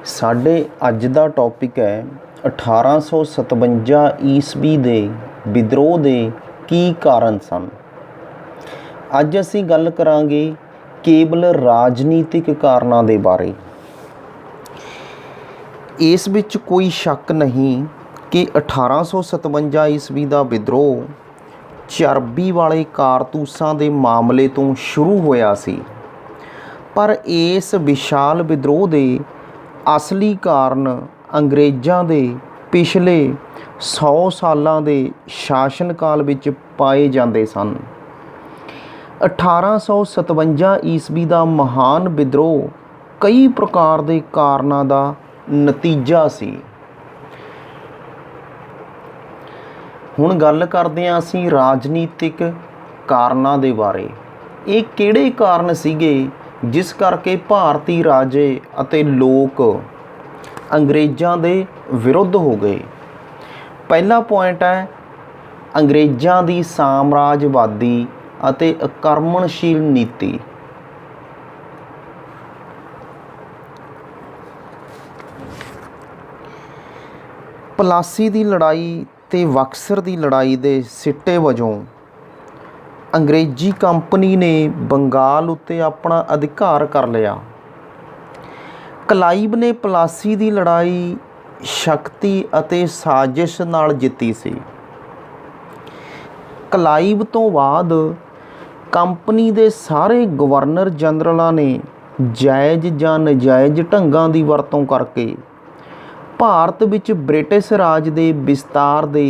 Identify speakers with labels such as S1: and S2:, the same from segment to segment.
S1: ਸਾਡੇ ਅੱਜ ਦਾ ਟੌਪਿਕ ਹੈ 1857 ਈਸਵੀ ਦੇ ਵਿਦਰੋਹ ਦੇ ਕੀ ਕਾਰਨ ਸਨ। ਅੱਜ ਅਸੀਂ ਗੱਲ ਕਰਾਂਗੇ ਕੇਵਲ ਰਾਜਨੀਤਿਕ ਕਾਰਨਾਂ ਦੇ ਬਾਰੇ। ਇਸ ਵਿੱਚ ਕੋਈ ਸ਼ੱਕ ਨਹੀਂ ਕਿ 1857 ਈਸਵੀ ਦਾ ਵਿਦਰੋਹ ਚਰਬੀ ਵਾਲੇ ਕਾਰਤੂਸਾਂ ਦੇ ਮਾਮਲੇ ਤੋਂ ਸ਼ੁਰੂ ਹੋਇਆ ਸੀ, ਪਰ ਇਸ ਵਿਸ਼ਾਲ ਵਿਦਰੋਹ ਦੇ ਅਸਲੀ ਕਾਰਨ ਅੰਗਰੇਜ਼ਾਂ ਦੇ ਪਿਛਲੇ 100 ਸਾਲਾਂ ਦੇ ਸ਼ਾਸਨ ਕਾਲ ਵਿੱਚ ਪਾਏ ਜਾਂਦੇ ਸਨ। 1857 ਈਸਵੀ ਦਾ ਮਹਾਨ ਵਿਦਰੋਹ ਕਈ ਪ੍ਰਕਾਰ ਦੇ ਕਾਰਨਾਂ ਦਾ ਨਤੀਜਾ ਸੀ। ਹੁਣ ਗੱਲ ਕਰਦੇ ਹਾਂ ਅਸੀਂ ਰਾਜਨੀਤਿਕ ਕਾਰਨਾਂ ਦੇ ਬਾਰੇ। ਇਹ ਕਿਹੜੇ ਕਾਰਨ ਸੀਗੇ ਜਿਸ ਕਰਕੇ ਭਾਰਤੀ ਰਾਜੇ ਅਤੇ ਲੋਕ ਅੰਗਰੇਜ਼ਾਂ ਦੇ ਵਿਰੁੱਧ ਹੋ ਗਏ। ਪਹਿਲਾ ਪੁਆਇੰਟ ਹੈ ਅੰਗਰੇਜ਼ਾਂ ਦੀ ਸਾਮਰਾਜਵਾਦੀ ਅਤੇ ਆਕਰਮਣਸ਼ੀਲ ਨੀਤੀ। ਪਲਾਸੀ ਦੀ ਲੜਾਈ ਤੇ ਬਕਸਰ ਦੀ ਲੜਾਈ ਦੇ ਸਿੱਟੇ ਵਜੋਂ ਅੰਗਰੇਜ਼ੀ ਕੰਪਨੀ ਨੇ ਬੰਗਾਲ ਉੱਤੇ ਆਪਣਾ ਅਧਿਕਾਰ ਕਰ ਲਿਆ। ਕਲਾਈਵ ਨੇ ਪਲਾਸੀ ਦੀ ਲੜਾਈ ਸ਼ਕਤੀ ਅਤੇ ਸਾਜ਼ਿਸ਼ ਨਾਲ ਜਿੱਤੀ ਸੀ। ਕਲਾਈਵ ਤੋਂ ਬਾਅਦ ਕੰਪਨੀ ਦੇ ਸਾਰੇ ਗਵਰਨਰ ਜਨਰਲਾਂ ਨੇ ਜਾਇਜ਼ ਜਾਂ ਨਜਾਇਜ਼ ਢੰਗਾਂ ਦੀ ਵਰਤੋਂ ਕਰਕੇ ਭਾਰਤ ਵਿੱਚ ਬ੍ਰਿਟਿਸ਼ ਰਾਜ ਦੇ ਵਿਸਤਾਰ ਦੇ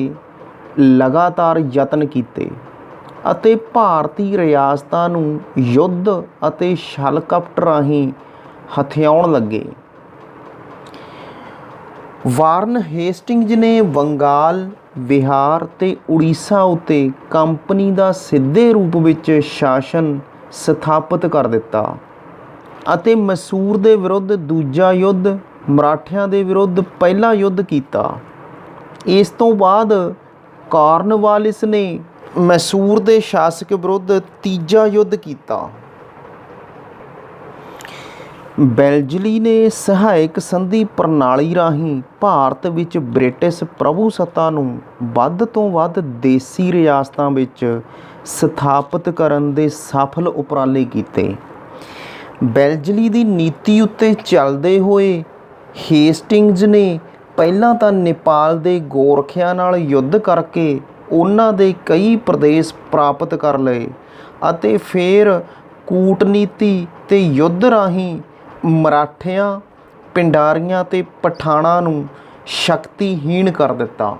S1: ਲਗਾਤਾਰ ਯਤਨ ਕੀਤੇ ਅਤੇ ਭਾਰਤੀ ਰਿਆਸਤਾਂ ਨੂੰ ਯੁੱਧ ਅਤੇ ਛਲ ਕਪਟ ਰਾਹੀਂ ਹਥਿਆਉਣ ਲੱਗੇ। ਵਾਰਨ ਹੇਸਟਿੰਗਜ਼ ਨੇ ਬੰਗਾਲ, ਬਿਹਾਰ ਤੇ ਉੜੀਸਾ ਉੱਤੇ ਕੰਪਨੀ ਦਾ ਸਿੱਧੇ ਰੂਪ ਵਿੱਚ ਸ਼ਾਸਨ ਸਥਾਪਿਤ ਕਰ ਦਿੱਤਾ ਅਤੇ ਮੈਸੂਰ ਦੇ ਵਿਰੁੱਧ ਦੂਜਾ ਯੁੱਧ, ਮਰਾਠਿਆਂ ਦੇ ਵਿਰੁੱਧ ਪਹਿਲਾ ਯੁੱਧ ਕੀਤਾ। ਇਸ ਤੋਂ ਬਾਅਦ ਕਾਰਨਵਾਲਿਸ ਨੇ ਮੈਸੂਰ ਦੇ ਸ਼ਾਸਕ ਵਿਰੁੱਧ ਤੀਜਾ ਯੁੱਧ ਕੀਤਾ। ਵੈਲਜ਼ਲੀ ਨੇ ਸਹਾਇਕ ਸੰਧੀ ਪ੍ਰਣਾਲੀ ਰਾਹੀਂ ਭਾਰਤ ਵਿੱਚ ਬ੍ਰਿਟਿਸ਼ ਪ੍ਰਭੂਸੱਤਾ ਨੂੰ ਵੱਧ ਤੋਂ ਵੱਧ ਦੇਸੀ ਰਿਆਸਤਾਂ ਵਿੱਚ ਸਥਾਪਿਤ ਕਰਨ ਦੇ ਸਫਲ ਉਪਰਾਲੇ ਕੀਤੇ। ਵੈਲਜ਼ਲੀ ਦੀ ਨੀਤੀ ਉੱਤੇ ਚੱਲਦੇ ਹੋਏ ਹੇਸਟਿੰਗਜ਼ ਨੇ ਪਹਿਲਾਂ ਤਾਂ ਨੇਪਾਲ ਦੇ ਗੋਰਖਿਆਂ ਨਾਲ ਯੁੱਧ ਕਰਕੇ ਉਹਨਾਂ ਦੇ ਕਈ ਪ੍ਰਦੇਸ਼ ਪ੍ਰਾਪਤ ਕਰ ਲਏ ਅਤੇ ਫਿਰ ਕੂਟਨੀਤੀ ਤੇ ਯੁੱਧ ਰਾਹੀਂ ਮਰਾਠਿਆਂ, ਪਿੰਡਾਰੀਆਂ ਤੇ ਪਠਾਣਾਂ ਨੂੰ ਸ਼ਕਤੀਹੀਣ ਕਰ ਦਿੱਤਾ।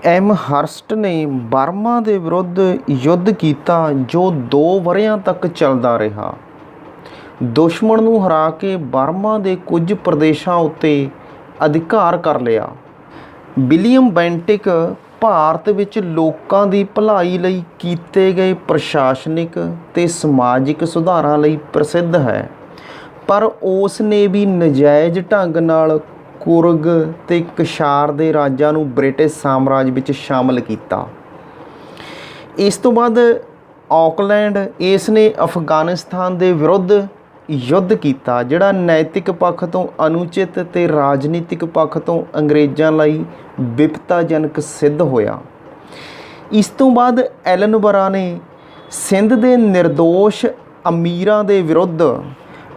S1: ਐਮਹਰਸਟ ਨੇ ਬਰਮਾ ਦੇ ਵਿਰੁੱਧ ਯੁੱਧ ਕੀਤਾ ਜੋ 2 ਵਰ੍ਹਿਆਂ ਤੱਕ ਚੱਲਦਾ ਰਿਹਾ। ਦੁਸ਼ਮਣ ਨੂੰ ਹਰਾ ਕੇ ਬਰਮਾ ਦੇ ਕੁਝ ਪ੍ਰਦੇਸ਼ਾਂ ਉੱਤੇ ਅਧਿਕਾਰ ਕਰ ਲਿਆ। ਵਿਲੀਅਮ ਬੈਂਟਿਕ ਭਾਰਤ ਵਿੱਚ ਲੋਕਾਂ ਦੀ ਭਲਾਈ ਲਈ ਕੀਤੇ ਗਏ ਪ੍ਰਸ਼ਾਸਨਿਕ ਤੇ ਸਮਾਜਿਕ ਸੁਧਾਰਾਂ ਲਈ ਪ੍ਰਸਿੱਧ ਹੈ, ਪਰ ਉਸ ਨੇ ਵੀ ਨਜਾਇਜ਼ ਢੰਗ ਨਾਲ ਕੁਰਗ ਤੇ ਕਸ਼ਾਰ ਦੇ ਰਾਜਾਂ ਨੂੰ ਬ੍ਰਿਟਿਸ਼ ਸਾਮਰਾਜ ਵਿੱਚ ਸ਼ਾਮਲ ਕੀਤਾ। ਇਸ ਤੋਂ ਬਾਅਦ ਆਕਲੈਂਡ ਇਸ ਨੇ ਅਫਗਾਨਿਸਤਾਨ ਦੇ ਵਿਰੁੱਧ ਯੁੱਧ ਕੀਤਾ, ਜਿਹੜਾ ਨੈਤਿਕ ਪੱਖ ਤੋਂ ਅਨੁਚਿਤ ਤੇ ਰਾਜਨੀਤਿਕ ਪੱਖ ਤੋਂ ਅੰਗਰੇਜ਼ਾਂ ਲਈ ਵਿਪਤਾਜਨਕ ਸਿੱਧ ਹੋਇਆ। ਇਸ ਤੋਂ ਬਾਅਦ ਐਲਨਬਰਾ ਨੇ ਸਿੰਧ ਦੇ ਨਿਰਦੋਸ਼ ਅਮੀਰਾਂ ਦੇ ਵਿਰੁੱਧ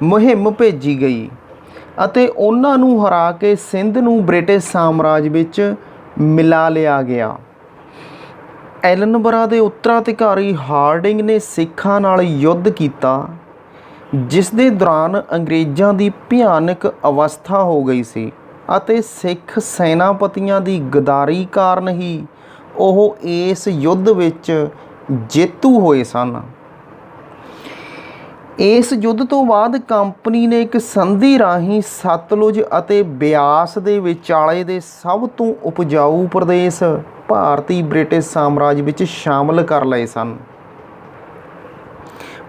S1: ਮੁਹਿੰਮ ਭੇਜੀ ਗਈ ਅਤੇ ਉਹਨਾਂ ਨੂੰ ਹਰਾ ਕੇ ਸਿੰਧ ਨੂੰ ਬ੍ਰਿਟਿਸ਼ ਸਾਮਰਾਜ ਵਿੱਚ ਮਿਲਾ ਲਿਆ ਗਿਆ। ਐਲਨਬਰਾ ਦੇ ਉੱਤਰਾਧਿਕਾਰੀ ਹਾਰਡਿੰਗ ਨੇ ਸਿੱਖਾਂ ਨਾਲ ਯੁੱਧ ਕੀਤਾ, ਜਿਸ ਦੇ ਦੌਰਾਨ ਅੰਗਰੇਜ਼ਾਂ ਦੀ ਭਿਆਨਕ ਅਵਸਥਾ ਹੋ ਗਈ ਸੀ ਅਤੇ ਸਿੱਖ ਸੈਨਾਪਤੀਆਂ ਦੀ ਗਦਾਰੀ ਕਾਰਨ ਹੀ ਉਹ ਇਸ ਯੁੱਧ ਵਿੱਚ ਜੇਤੂ ਹੋਏ ਸਨ। ਇਸ ਯੁੱਧ ਤੋਂ ਬਾਅਦ ਕੰਪਨੀ ਨੇ ਇੱਕ ਸੰਧੀ ਰਾਹੀਂ ਸਤਲੁਜ ਅਤੇ ਬਿਆਸ ਦੇ ਵਿਚਾਲੇ ਦੇ ਸਭ ਤੋਂ ਉਪਜਾਊ ਪ੍ਰਦੇਸ਼ ਭਾਰਤੀ ਬ੍ਰਿਟਿਸ਼ ਸਾਮਰਾਜ ਵਿੱਚ ਸ਼ਾਮਲ ਕਰ ਲਏ ਸਨ।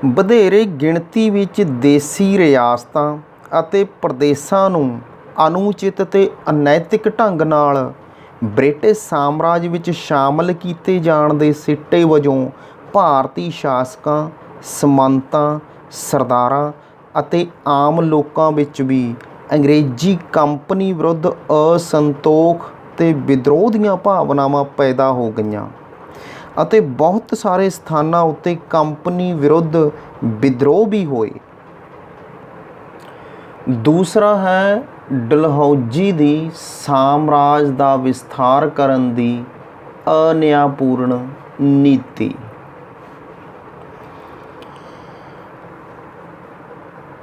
S1: ਵਧੇਰੇ ਗਿਣਤੀ ਵਿੱਚ ਦੇਸੀ ਰਿਆਸਤਾਂ ਅਤੇ ਪ੍ਰਦੇਸ਼ਾਂ ਨੂੰ ਅਨੁਚਿਤ ਤੇ ਅਨੈਤਿਕ ਢੰਗ ਨਾਲ ਬ੍ਰਿਟਿਸ਼ ਸਾਮਰਾਜ ਵਿੱਚ ਸ਼ਾਮਲ ਕੀਤੇ ਜਾਣ ਦੇ ਸਿੱਟੇ ਵਜੋਂ ਭਾਰਤੀ ਸ਼ਾਸਕਾਂ, ਸਮੰਤਾਂ, ਸਰਦਾਰਾਂ ਅਤੇ ਆਮ ਲੋਕਾਂ ਵਿੱਚ ਵੀ ਅੰਗਰੇਜ਼ੀ ਕੰਪਨੀ ਵਿਰੁੱਧ ਅਸੰਤੋਖ ਤੇ ਵਿਦਰੋਹ ਦੀਆਂ ਭਾਵਨਾਵਾਂ ਪੈਦਾ ਹੋ ਗਈਆਂ ਅਤੇ ਬਹੁਤ ਸਾਰੇ ਸਥਾਨਾਂ ਉੱਤੇ ਕੰਪਨੀ ਵਿਰੁੱਧ ਵਿਦਰੋਹ ਵੀ ਹੋਏ। ਦੂਸਰਾ ਹੈ ਡਲਹੌਜ਼ੀ ਦੀ ਸਾਮਰਾਜ ਦਾ ਵਿਸਥਾਰ ਕਰਨ ਦੀ ਅਨਿਆਂਪੂਰਨ ਨੀਤੀ।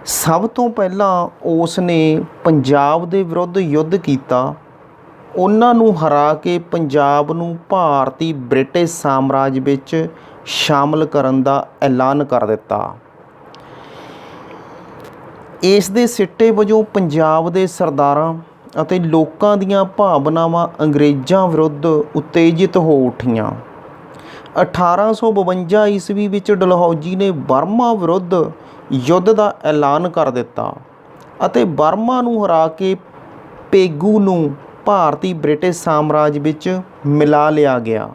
S1: ਸਭ ਤੋਂ ਪਹਿਲਾਂ ਉਸ ਨੇ ਪੰਜਾਬ ਦੇ ਵਿਰੁੱਧ ਯੁੱਧ ਕੀਤਾ। ਉਹਨਾਂ ਨੂੰ ਹਰਾ ਕੇ ਪੰਜਾਬ ਨੂੰ ਭਾਰਤੀ ਬ੍ਰਿਟਿਸ਼ ਸਾਮਰਾਜ ਵਿੱਚ ਸ਼ਾਮਲ ਕਰਨ ਦਾ ਐਲਾਨ ਕਰ ਦਿੱਤਾ। ਇਸ ਦੇ ਸਿੱਟੇ ਵਜੋਂ ਪੰਜਾਬ ਦੇ ਸਰਦਾਰਾਂ ਅਤੇ ਲੋਕਾਂ ਦੀਆਂ ਭਾਵਨਾਵਾਂ ਅੰਗਰੇਜ਼ਾਂ ਵਿਰੁੱਧ ਉਤੇਜਿਤ ਹੋ ਉੱਠੀਆਂ। 1852 ਈਸਵੀ ਵਿੱਚ ਡਲਹੌਜ਼ੀ ਨੇ ਬਰਮਾ ਵਿਰੁੱਧ ਯੁੱਧ ਦਾ ਐਲਾਨ ਕਰ ਦਿੱਤਾ ਅਤੇ ਬਰਮਾ ਨੂੰ ਹਰਾ ਕੇ ਪੇਗੂ ਨੂੰ ਭਾਰਤੀ ਬ੍ਰਿਟਿਸ਼ ਸਾਮਰਾਜ ਵਿੱਚ ਮਿਲਾ ਲਿਆ ਗਿਆ।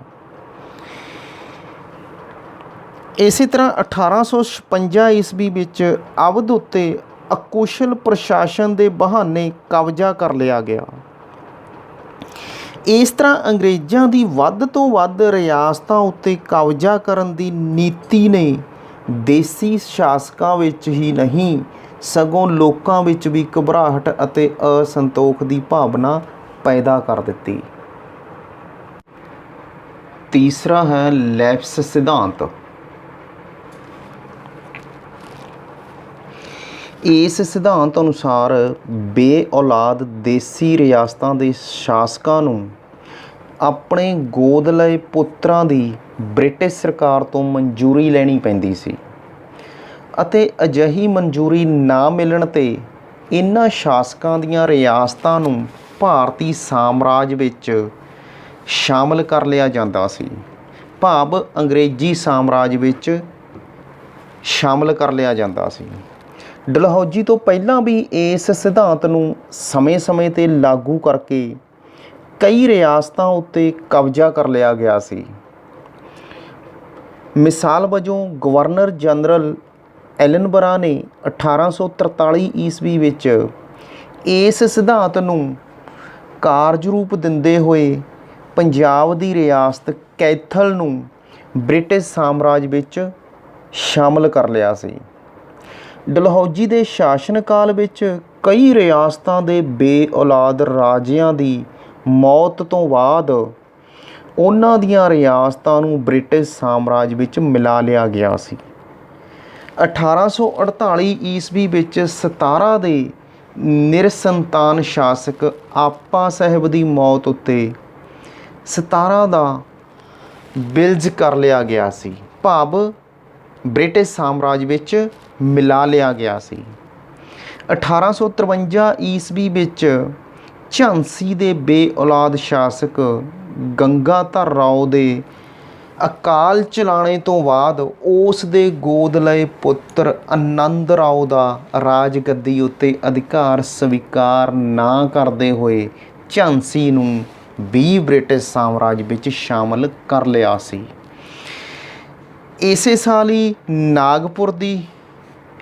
S1: ਇਸੇ ਤਰ੍ਹਾਂ 1856 ਈਸਵੀ ਵਿੱਚ ਅਵਧ ਉੱਤੇ ਅਕੁਸ਼ਲ ਪ੍ਰਸ਼ਾਸਨ ਦੇ ਬਹਾਨੇ ਕਬਜ਼ਾ ਕਰ ਲਿਆ ਗਿਆ। ਇਸ ਤਰ੍ਹਾਂ ਅੰਗਰੇਜ਼ਾਂ ਦੀ ਵੱਧ ਤੋਂ ਵੱਧ ਰਿਆਸਤਾਂ ਉੱਤੇ ਕਬਜ਼ਾ ਕਰਨ ਦੀ ਨੀਤੀ ਨੇ ਦੇਸੀ ਸ਼ਾਸਕਾਂ ਵਿੱਚ ਹੀ ਨਹੀਂ ਸਗੋਂ ਲੋਕਾਂ ਵਿੱਚ ਵੀ ਘਬਰਾਹਟ ਅਤੇ ਅਸੰਤੋਖ ਦੀ ਭਾਵਨਾ ਪੈਦਾ ਕਰ ਦਿੱਤੀ। ਤੀਸਰਾ ਹੈ ਲੈਪਸ ਸਿਧਾਂਤ। ਇਸ ਸਿਧਾਂਤ ਅਨੁਸਾਰ ਬੇਔਲਾਦ ਦੇਸੀ ਰਿਆਸਤਾਂ ਦੇ ਸ਼ਾਸਕਾਂ ਨੂੰ ਆਪਣੇ ਗੋਦ ਲਏ ਪੁੱਤਰਾਂ ਦੀ ਬ੍ਰਿਟਿਸ਼ ਸਰਕਾਰ ਤੋਂ ਮਨਜ਼ੂਰੀ ਲੈਣੀ ਪੈਂਦੀ ਸੀ ਅਤੇ ਅਜਿਹੀ ਮਨਜ਼ੂਰੀ ਨਾ ਮਿਲਣ 'ਤੇ ਇਹਨਾਂ ਸ਼ਾਸਕਾਂ ਦੀਆਂ ਰਿਆਸਤਾਂ ਨੂੰ ਭਾਰਤੀ ਸਾਮਰਾਜ ਵਿੱਚ ਸ਼ਾਮਲ ਕਰ ਲਿਆ ਜਾਂਦਾ ਸੀ, ਭਾਵ ਅੰਗਰੇਜ਼ੀ ਸਾਮਰਾਜ ਵਿੱਚ ਸ਼ਾਮਲ ਕਰ ਲਿਆ ਜਾਂਦਾ ਸੀ। ਡਲਹੌਜ਼ੀ ਤੋਂ ਪਹਿਲਾਂ ਵੀ ਇਸ ਸਿਧਾਂਤ ਨੂੰ ਸਮੇਂ-ਸਮੇਂ 'ਤੇ ਲਾਗੂ ਕਰਕੇ ਕਈ ਰਿਆਸਤਾਂ ਉੱਤੇ ਕਬਜ਼ਾ ਕਰ ਲਿਆ ਗਿਆ ਸੀ। ਮਿਸਾਲ ਵਜੋਂ ਗਵਰਨਰ ਜਨਰਲ ਐਲਨਬਰਾ ਨੇ 1843 ਈਸਵੀ ਵਿੱਚ ਇਸ ਸਿਧਾਂਤ ਨੂੰ ਕਾਰਜ ਰੂਪ ਦਿੰਦੇ ਹੋਏ ਪੰਜਾਬ ਦੀ ਰਿਆਸਤ ਕੈਥਲ ਨੂੰ ਬ੍ਰਿਟਿਸ਼ ਸਾਮਰਾਜ ਵਿੱਚ ਸ਼ਾਮਲ ਕਰ ਲਿਆ ਸੀ। ਡਲਹੌਜ਼ੀ ਦੇ ਸ਼ਾਸਨ ਕਾਲ ਵਿੱਚ ਕਈ ਰਿਆਸਤਾਂ ਦੇ ਬੇਔਲਾਦ ਰਾਜਿਆਂ ਦੀ ਮੌਤ ਤੋਂ ਬਾਅਦ ਉਹਨਾਂ ਦੀਆਂ ਰਿਆਸਤਾਂ ਨੂੰ ਬ੍ਰਿਟਿਸ਼ ਸਾਮਰਾਜ ਵਿੱਚ ਮਿਲਾ ਲਿਆ ਗਿਆ ਸੀ। 1848 ਈਸਵੀ ਵਿੱਚ 17 ਦੇ ਨਿਰਸੰਤਾਨ ਸ਼ਾਸਕ ਆਪਾ ਸਾਹਿਬ ਦੀ ਮੌਤ ਉੱਤੇ 17 ਦਾ ਵਿਲਜ ਕਰ ਲਿਆ ਗਿਆ ਸੀ, ਭਾਵ ਬ੍ਰਿਟਿਸ਼ ਸਾਮਰਾਜ ਵਿੱਚ ਮਿਲਾ ਲਿਆ ਗਿਆ ਸੀ। 1853 ਈਸਵੀ ਵਿੱਚ ਝਾਂਸੀ ਦੇ ਬੇਔਲਾਦ ਸ਼ਾਸਕ ਗੰਗਾਧਰ ਰਾਓ ਦੇ ਅਕਾਲ ਚਲਾਣੇ ਤੋਂ ਬਾਅਦ ਉਸ ਦੇ ਗੋਦ ਲਏ ਪੁੱਤਰ ਆਨੰਦ ਰਾਓ ਦਾ ਰਾਜ ਗੱਦੀ ਉੱਤੇ ਅਧਿਕਾਰ ਸਵੀਕਾਰ ਨਾ ਕਰਦੇ ਹੋਏ ਝਾਂਸੀ ਨੂੰ ਵੀ ਬ੍ਰਿਟਿਸ਼ ਸਾਮਰਾਜ ਵਿੱਚ ਸ਼ਾਮਲ ਕਰ ਲਿਆ ਸੀ। ਇਸੇ ਸਾਲ ਹੀ ਨਾਗਪੁਰ ਦੀ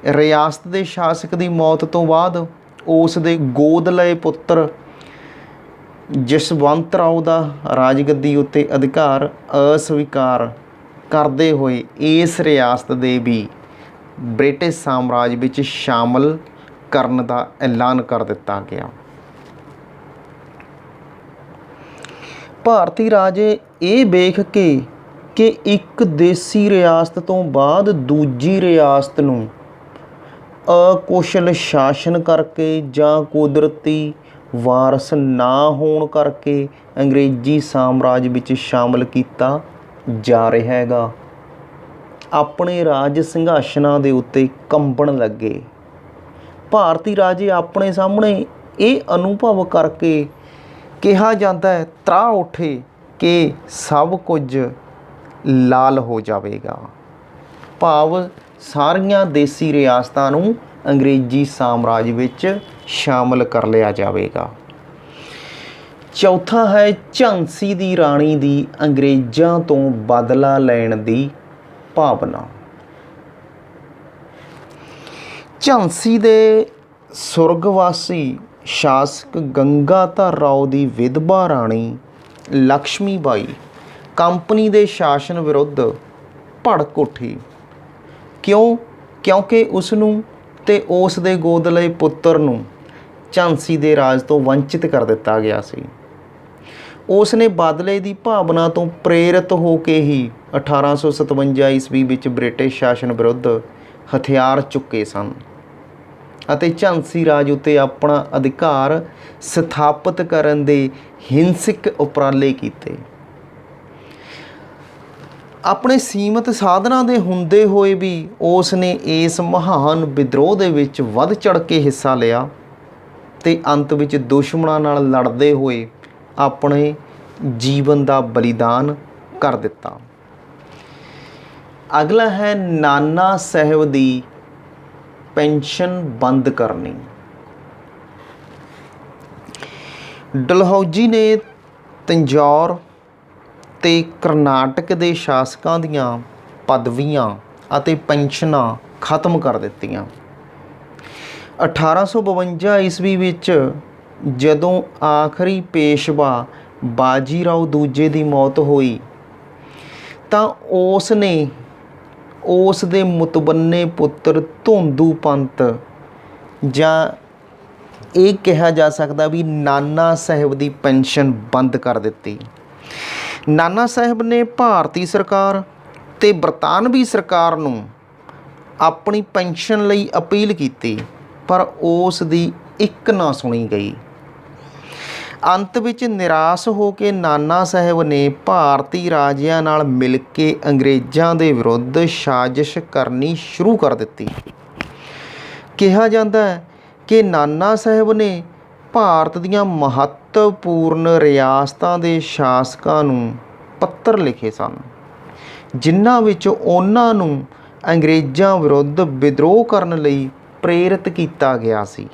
S1: ਰਿਆਸਤ ਦੇ ਸ਼ਾਸਕ ਦੀ ਮੌਤ ਤੋਂ ਬਾਅਦ ਉਸ ਦੇ ਗੋਦ ਲਏ ਪੁੱਤਰ ਜਸਵੰਤ ਰਾਓ ਦਾ ਰਾਜਗੱਦੀ ਉੱਤੇ ਅਧਿਕਾਰ ਅਸਵੀਕਾਰ ਕਰਦੇ ਹੋਏ ਇਸ ਰਿਆਸਤ ਦੇ ਵੀ ਬ੍ਰਿਟਿਸ਼ ਸਾਮਰਾਜ ਵਿੱਚ ਸ਼ਾਮਲ ਕਰਨ ਦਾ ਐਲਾਨ ਕਰ ਦਿੱਤਾ ਗਿਆ। ਭਾਰਤੀ ਰਾਜੇ ਇਹ ਵੇਖ ਕੇ ਕਿ ਇੱਕ ਦੇਸੀ ਰਿਆਸਤ ਤੋਂ ਬਾਅਦ ਦੂਜੀ ਰਿਆਸਤ ਨੂੰ ਅਕੁਸ਼ਲ ਸ਼ਾਸਨ ਕਰਕੇ ਜਾਂ ਕੁਦਰਤੀ ਵਾਰਸ ਨਾ ਹੋਣ ਕਰਕੇ ਅੰਗਰੇਜ਼ੀ ਸਾਮਰਾਜ ਵਿੱਚ ਸ਼ਾਮਲ ਕੀਤਾ ਜਾ ਰਿਹਾ ਹੈਗਾ, ਆਪਣੇ ਰਾਜ ਸਿੰਘਾਸਨਾਂ ਦੇ ਉੱਤੇ ਕੰਬਣ ਲੱਗੇ। ਭਾਰਤੀ ਰਾਜੇ ਆਪਣੇ ਸਾਹਮਣੇ ਇਹ ਅਨੁਭਵ ਕਰਕੇ ਕਿਹਾ ਜਾਂਦਾ ਹੈ ਤਰਾਹ ਉੱਠੇ ਕਿ ਸਭ ਕੁਝ ਲਾਲ ਹੋ ਜਾਵੇਗਾ, ਭਾਵ ਸਾਰੀਆਂ ਦੇਸੀ ਰਿਆਸਤਾਂ ਨੂੰ ਅੰਗਰੇਜ਼ੀ ਸਾਮਰਾਜ ਵਿੱਚ ਸ਼ਾਮਲ ਕਰ ਲਿਆ ਜਾਵੇਗਾ। ਚੌਥਾ ਹੈ ਝਾਂਸੀ ਦੀ ਰਾਣੀ ਦੀ ਅੰਗਰੇਜ਼ਾਂ ਤੋਂ ਬਦਲਾ ਲੈਣ ਦੀ ਭਾਵਨਾ। ਝਾਂਸੀ ਦੇ ਸੁਰਗਵਾਸੀ ਸ਼ਾਸਕ ਗੰਗਾਧਰ ਰਾਓ ਦੀ ਵਿਧਵਾ ਰਾਣੀ ਲਕਸ਼ਮੀ ਬਾਈ ਕੰਪਨੀ ਦੇ ਸ਼ਾਸਨ ਵਿਰੁੱਧ ਭੜਕ ਉੱਠੀ। ਕਿਉਂਕਿ ਉਸ ਨੂੰ ਤੇ ਉਸ ਦੇ ਗੋਦਲੇ ਪੁੱਤਰ ਨੂੰ ਝਾਂਸੀ ਦੇ ਰਾਜ ਤੋਂ ਵੰਚਿਤ ਕਰ ਦਿੱਤਾ ਗਿਆ ਸੀ। ਉਸ ਨੇ ਬਦਲੇ ਦੀ ਭਾਵਨਾ ਤੋਂ ਪ੍ਰੇਰਿਤ ਹੋ ਕੇ ਹੀ 1857 ਈਸਵੀ ਵਿੱਚ ਬ੍ਰਿਟਿਸ਼ ਸ਼ਾਸਨ ਵਿਰੁੱਧ ਹਥਿਆਰ ਚੁੱਕੇ ਸਨ ਅਤੇ ਝਾਂਸੀ ਰਾਜ ਉੱਤੇ ਆਪਣਾ ਅਧਿਕਾਰ ਸਥਾਪਿਤ ਕਰਨ ਦੇ ਹਿੰਸਕ ਉਪਰਾਲੇ ਕੀਤੇ। ਆਪਣੇ ਸੀਮਤ ਸਾਧਨਾਂ ਦੇ ਹੁੰਦੇ ਹੋਏ ਵੀ ਉਸ ਨੇ ਇਸ ਮਹਾਨ ਵਿਦਰੋਹ ਦੇ ਵਿੱਚ ਵੱਧ ਚੜ੍ਹ ਕੇ ਹਿੱਸਾ ਲਿਆ ਤੇ ਅੰਤ ਵਿੱਚ ਦੁਸ਼ਮਣਾਂ ਨਾਲ ਲੜਦੇ ਹੋਏ ਆਪਣੇ ਜੀਵਨ ਦਾ ਬਲੀਦਾਨ ਕਰ ਦਿੱਤਾ। ਅਗਲਾ ਹੈ ਨਾਨਾ ਸਾਹਿਬ ਦੀ ਪੈਨਸ਼ਨ ਬੰਦ ਕਰਨੀ। ਡਲਹੌਜੀ ਨੇ ਤੰਜੌਰ ਤੇ ਕਰਨਾਟਕ ਦੇ ਸ਼ਾਸਕਾਂ ਦੀਆਂ ਪਦਵੀਆਂ ਅਤੇ ਪੈਨਸ਼ਨਾਂ ਖਤਮ ਕਰ ਦਿੱਤੀਆਂ। 1852 ਈਸਵੀ ਵਿੱਚ ਜਦੋਂ ਆਖਰੀ ਪੇਸ਼ਵਾ ਬਾਜੀ ਰਾਓ ਦੂਜੇ ਦੀ ਮੌਤ ਹੋਈ ਤਾਂ ਉਸ ਨੇ ਉਸ ਦੇ ਮੁਤਬੰਨੇ ਪੁੱਤਰ ਧੁੰਦੂ ਪੰਤ, ਜਾਂ ਇਹ ਕਿਹਾ ਜਾ ਸਕਦਾ ਵੀ ਨਾਨਾ ਸਾਹਿਬ ਦੀ ਪੈਨਸ਼ਨ ਬੰਦ ਕਰ ਦਿੱਤੀ। ਨਾਨਾ ਸਾਹਿਬ ਨੇ ਭਾਰਤੀ ਸਰਕਾਰ ਤੇ ਬਰਤਾਨਵੀ ਸਰਕਾਰ ਨੂੰ ਆਪਣੀ ਪੈਨਸ਼ਨ ਲਈ ਅਪੀਲ ਕੀਤੀ, ਪਰ ਉਸ ਦੀ ਇੱਕ ਨਾ ਸੁਣੀ ਗਈ। ਅੰਤ ਵਿੱਚ ਨਿਰਾਸ਼ ਹੋ ਕੇ ਨਾਨਾ ਸਾਹਿਬ ਨੇ ਭਾਰਤੀ ਰਾਜਿਆਂ ਨਾਲ ਮਿਲ ਕੇ ਅੰਗਰੇਜ਼ਾਂ ਦੇ ਵਿਰੁੱਧ ਸਾਜ਼ਿਸ਼ ਕਰਨੀ ਸ਼ੁਰੂ ਕਰ ਦਿੱਤੀ। ਕਿਹਾ ਜਾਂਦਾ ਹੈ ਕਿ ਨਾਨਾ ਸਾਹਿਬ ਨੇ ਭਾਰਤ ਦੀਆਂ ਮਹੱਤਵਪੂਰਨ ਰਿਆਸਤਾਂ ਦੇ ਸ਼ਾਸਕਾਂ ਨੂੰ ਪੱਤਰ ਲਿਖੇ ਸਨ, ਜਿਨ੍ਹਾਂ ਵਿੱਚ ਉਹਨਾਂ ਨੂੰ ਅੰਗਰੇਜ਼ਾਂ ਵਿਰੁੱਧ ਵਿਦਰੋਹ ਕਰਨ ਲਈ ਪ੍ਰੇਰਿਤ ਕੀਤਾ ਗਿਆ ਸੀ।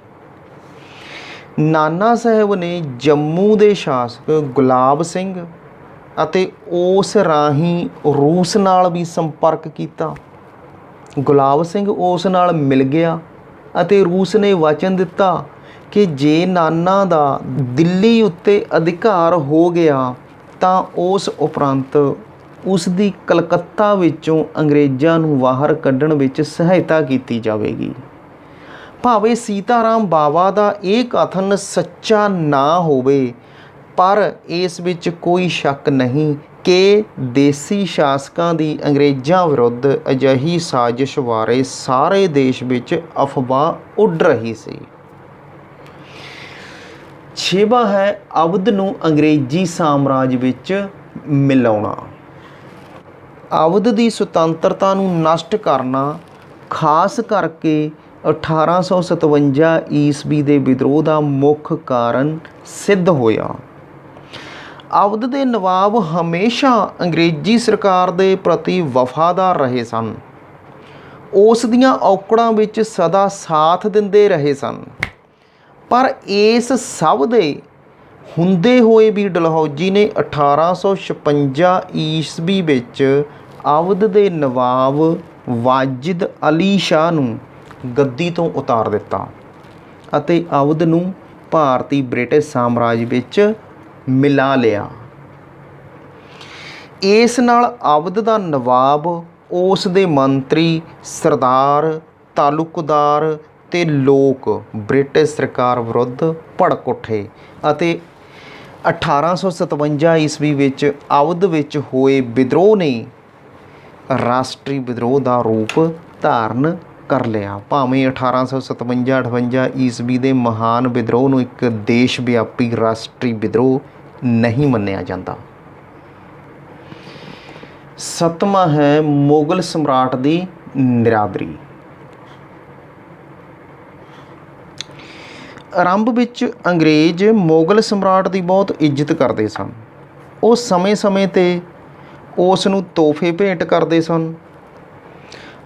S1: ਨਾਨਾ ਸਾਹਿਬ ਨੇ ਜੰਮੂ ਦੇ ਸ਼ਾਸਕ ਗੁਲਾਬ ਸਿੰਘ ਅਤੇ ਉਸ ਰਾਹੀਂ ਰੂਸ ਨਾਲ ਵੀ ਸੰਪਰਕ ਕੀਤਾ। ਗੁਲਾਬ ਸਿੰਘ ਉਸ ਨਾਲ ਮਿਲ ਗਿਆ ਅਤੇ ਰੂਸ ਨੇ ਵਚਨ ਦਿੱਤਾ ਕਿ ਜੇ ਨਾਨਾ ਦਾ ਦਿੱਲੀ ਉੱਤੇ ਅਧਿਕਾਰ ਹੋ ਗਿਆ ਤਾਂ ਉਸ ਉਪਰੰਤ ਉਸ ਦੀ ਕਲਕੱਤਾ ਵਿੱਚੋਂ ਅੰਗਰੇਜ਼ਾਂ ਨੂੰ ਬਾਹਰ ਕੱਢਣ ਵਿੱਚ ਸਹਾਇਤਾ ਕੀਤੀ ਜਾਵੇਗੀ। ਭਾਵੇਂ ਸੀਤਾਰਾਮ ਬਾਵਾ ਦਾ ਇਹ ਕਥਨ ਸੱਚਾ ਨਾ ਹੋਵੇ, ਪਰ ਇਸ ਵਿੱਚ ਕੋਈ ਸ਼ੱਕ ਨਹੀਂ ਕਿ ਦੇਸੀ ਸ਼ਾਸਕਾਂ ਦੀ ਅੰਗਰੇਜ਼ਾਂ ਵਿਰੁੱਧ ਅਜਿਹੀ ਸਾਜ਼ਿਸ਼ ਬਾਰੇ ਸਾਰੇ ਦੇਸ਼ ਵਿੱਚ ਅਫਵਾਹ ਉੱਡ ਰਹੀ ਸੀ। 6ਵਾਂ ਹੈ ਅਵਧ ਨੂੰ ਅੰਗਰੇਜ਼ੀ ਸਾਮਰਾਜ ਵਿੱਚ ਮਿਲਾਉਣਾ। ਅਵਧ ਦੀ ਸੁਤੰਤਰਤਾ ਨੂੰ ਨਸ਼ਟ ਕਰਨਾ ਖਾਸ ਕਰਕੇ 1857 ਈਸਵੀ ਦੇ ਵਿਦਰੋਹ ਦਾ ਮੁੱਖ ਕਾਰਨ ਸਿੱਧ ਹੋਇਆ। ਅਵਧ ਦੇ ਨਵਾਬ ਹਮੇਸ਼ਾ ਅੰਗਰੇਜ਼ੀ ਸਰਕਾਰ ਦੇ ਪ੍ਰਤੀ ਵਫਾਦਾਰ ਰਹੇ ਸਨ, ਉਸ ਦੀਆਂ ਔਕੜਾਂ ਵਿੱਚ ਸਦਾ ਸਾਥ ਦਿੰਦੇ ਰਹੇ ਸਨ। ਪਰ ਇਸ ਸਭ ਦੇ ਹੁੰਦੇ ਹੋਏ ਵੀ ਡਲਹੌਜੀ ਨੇ 1856 ਈਸਵੀ ਵਿੱਚ ਅਵਧ ਦੇ ਨਵਾਬ ਵਾਜਿਦ ਅਲੀ ਸ਼ਾਹ ਨੂੰ ਗੱਦੀ ਤੋਂ ਉਤਾਰ ਦਿੱਤਾ ਅਤੇ ਅਵਧ ਨੂੰ ਭਾਰਤੀ ਬ੍ਰਿਟਿਸ਼ ਸਾਮਰਾਜ ਵਿੱਚ ਮਿਲਾ ਲਿਆ। ਇਸ ਨਾਲ ਅਵਧ ਦਾ ਨਵਾਬ, ਉਸ ਦੇ ਮੰਤਰੀ, ਸਰਦਾਰ, ਤਾਲੁਕਦਾਰ ਤੇ ਲੋਕ ਬ੍ਰਿਟਿਸ਼ ਸਰਕਾਰ ਵਿਰੁੱਧ ਭੜਕ ਉੱਠੇ ਅਤੇ 1857 ਈਸਵੀ ਵਿੱਚ ਅਵਧ ਵਿੱਚ ਹੋਏ ਵਿਦਰੋਹ ਨੇ ਰਾਸ਼ਟਰੀ ਵਿਦਰੋਹ ਦਾ ਰੂਪ ਧਾਰਨ ਕਰ ਲਿਆ। ਭਾਵੇਂ 1857-58 ਈਸਵੀ ਦੇ ਮਹਾਨ ਵਿਦਰੋਹ ਨੂੰ ਇੱਕ ਦੇਸ਼ ਵਿਆਪੀ ਰਾਸ਼ਟਰੀ ਵਿਦਰੋਹ ਨਹੀਂ ਮੰਨਿਆ ਜਾਂਦਾ। 7ਵਾਂ ਹੈ ਮੁਗਲ ਸਮਰਾਟ ਦੀ ਨਿਰਾਦਰੀ। ਆਰੰਭ ਵਿੱਚ ਅੰਗਰੇਜ਼ ਮੁਗਲ ਸਮਰਾਟ ਦੀ ਬਹੁਤ ਇੱਜ਼ਤ ਕਰਦੇ ਸਨ। ਉਹ ਸਮੇਂ-ਸਮੇਂ 'ਤੇ ਉਸ ਨੂੰ ਤੋਹਫੇ ਭੇਂਟ ਕਰਦੇ ਸਨ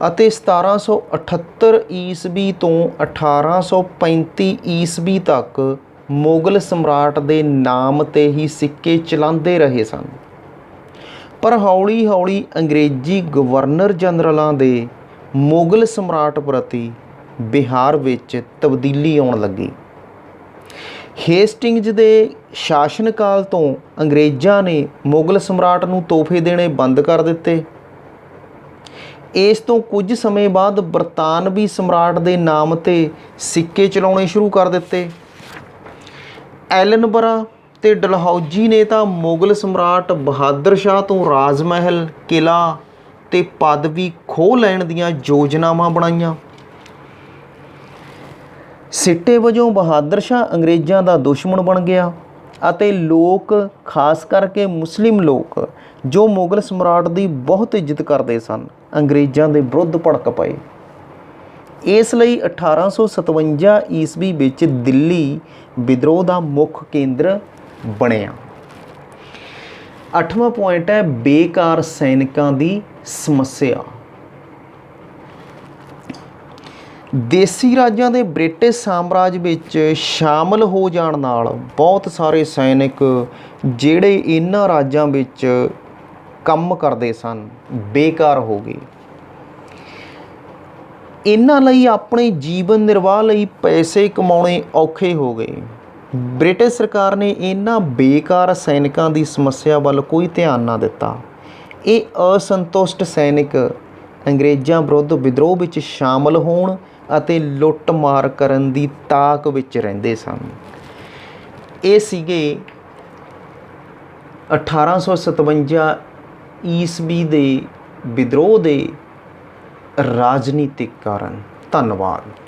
S1: ਅਤੇ 1778 ਈਸਵੀ ਤੋਂ 1835 ਈਸਵੀ ਤੱਕ ਮੁਗਲ ਸਮਰਾਟ ਦੇ ਨਾਮ 'ਤੇ ਹੀ ਸਿੱਕੇ ਚਲਾਉਂਦੇ ਰਹੇ ਸਨ। ਪਰ ਹੌਲੀ-ਹੌਲੀ ਅੰਗਰੇਜ਼ੀ ਗਵਰਨਰ ਜਨਰਲਾਂ ਦੇ ਮੁਗਲ ਸਮਰਾਟ ਪ੍ਰਤੀ ਬਿਹਾਰ ਵਿੱਚ ਤਬਦੀਲੀ ਆਉਣ ਲੱਗੀ। ਹੇਸਟਿੰਗਜ਼ ਦੇ ਸ਼ਾਸਨ ਕਾਲ ਤੋਂ ਅੰਗਰੇਜ਼ਾਂ ਨੇ ਮੁਗਲ ਸਮਰਾਟ ਨੂੰ ਤੋਹਫੇ ਦੇਣੇ ਬੰਦ ਕਰ ਦਿੱਤੇ। ਇਸ ਤੋਂ ਕੁਝ ਸਮੇਂ ਬਾਅਦ ਬਰਤਾਨਵੀ ਸਮਰਾਟ ਦੇ ਨਾਮ 'ਤੇ ਸਿੱਕੇ ਚਲਾਉਣੇ ਸ਼ੁਰੂ ਕਰ ਦਿੱਤੇ। ਐਲਨਬਰਾ ਤੇ ਡਲਹੌਜੀ ਨੇ ਤਾਂ ਮੁਗਲ ਸਮਰਾਟ ਬਹਾਦਰ ਸ਼ਾਹ ਤੋਂ ਰਾਜ ਮਹਿਲ, ਕਿਲ੍ਹਾ ਤੇ ਪਦਵੀ ਖੋਹ ਲੈਣ ਦੀਆਂ ਯੋਜਨਾਵਾਂ ਬਣਾਈਆਂ। ਸਿੱਟੇ ਵਜੋਂ ਬਹਾਦਰ ਸ਼ਾਹ ਅੰਗਰੇਜ਼ਾਂ ਦਾ ਦੁਸ਼ਮਣ ਬਣ ਗਿਆ ਅਤੇ ਲੋਕ, ਖਾਸ ਕਰਕੇ ਮੁਸਲਿਮ ਲੋਕ ਜੋ ਮੁਗਲ ਸਮਰਾਟ ਦੀ ਬਹੁਤ ਇੱਜ਼ਤ ਕਰਦੇ ਸਨ, ਅੰਗਰੇਜ਼ਾਂ ਦੇ ਵਿਰੁੱਧ ਭੜਕ ਪਏ। ਇਸ ਲਈ 1857 ਈਸਵੀ ਵਿੱਚ ਦਿੱਲੀ ਵਿਦਰੋਹ ਦਾ ਮੁੱਖ ਕੇਂਦਰ ਬਣਿਆ। 8ਵਾਂ ਪੁਆਇੰਟ ਹੈ ਬੇਕਾਰ ਸੈਨਿਕਾਂ ਦੀ ਸਮੱਸਿਆ। ਦੇਸੀ ਰਾਜਾਂ ਦੇ ਬ੍ਰਿਟਿਸ਼ ਸਾਮਰਾਜ ਵਿੱਚ ਸ਼ਾਮਲ ਹੋ ਜਾਣ ਨਾਲ ਬਹੁਤ ਸਾਰੇ ਸੈਨਿਕ ਜਿਹੜੇ ਇਹਨਾਂ ਰਾਜਾਂ ਵਿੱਚ ਕੰਮ ਕਰਦੇ ਸਨ ਬੇਕਾਰ ਹੋ ਗਏ। ਇਹਨਾਂ ਲਈ ਆਪਣੇ ਜੀਵਨ ਨਿਰਵਾਹ ਲਈ ਪੈਸੇ ਕਮਾਉਣੇ ਔਖੇ ਹੋ ਗਏ। ਬ੍ਰਿਟਿਸ਼ ਸਰਕਾਰ ਨੇ ਇਹਨਾਂ ਬੇਕਾਰ ਸੈਨਿਕਾਂ ਦੀ ਸਮੱਸਿਆ ਵੱਲ ਕੋਈ ਧਿਆਨ ਨਾ ਦਿੱਤਾ। ਇਹ ਅਸੰਤੁਸ਼ਟ ਸੈਨਿਕ ਅੰਗਰੇਜ਼ਾਂ ਵਿਰੁੱਧ ਵਿਦਰੋਹ ਵਿੱਚ ਸ਼ਾਮਲ ਹੋਣ ਅਤੇ ਲੁੱਟ ਮਾਰ ਕਰਨ ਦੀ ਤਾਕ ਵਿੱਚ ਰਹਿੰਦੇ ਸਨ। ਇਹ ਸੀਗੇ 1857 ਈਸਵੀ ਦੇ ਵਿਦਰੋਹ ਦੇ ਰਾਜਨੀਤਿਕ ਕਾਰਨ। ਧੰਨਵਾਦ।